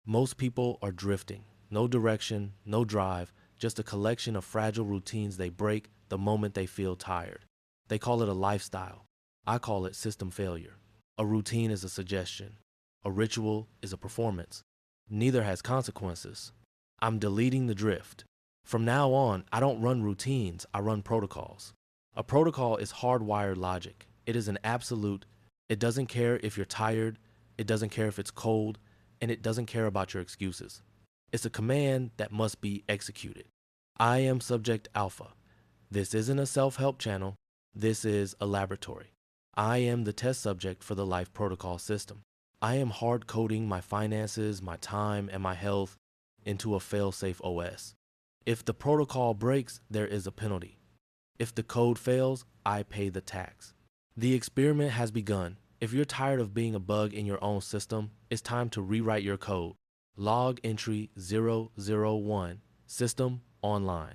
Most people are drifting. No direction, no drive, just a collection of fragile routines they break the moment they feel tired. They call it a lifestyle. I call it system failure. A routine is a suggestion. A ritual is a performance. Neither has consequences. I'm deleting the drift. From now on, I don't run routines, I run protocols. A protocol is hardwired logic. It is an absolute. It doesn't care if you're tired, it doesn't care if it's cold, and it doesn't care about your excuses. It's a command that must be executed. I am subject alpha. This isn't a self-help channel. This is a laboratory. I am the test subject for the life protocol system. I am hard coding my finances, my time, and my health into a fail-safe OS. If the protocol breaks, there is a penalty. If the code fails, I pay the tax. The experiment has begun. If you're tired of being a bug in your own system, it's time to rewrite your code. Log entry 001, system online.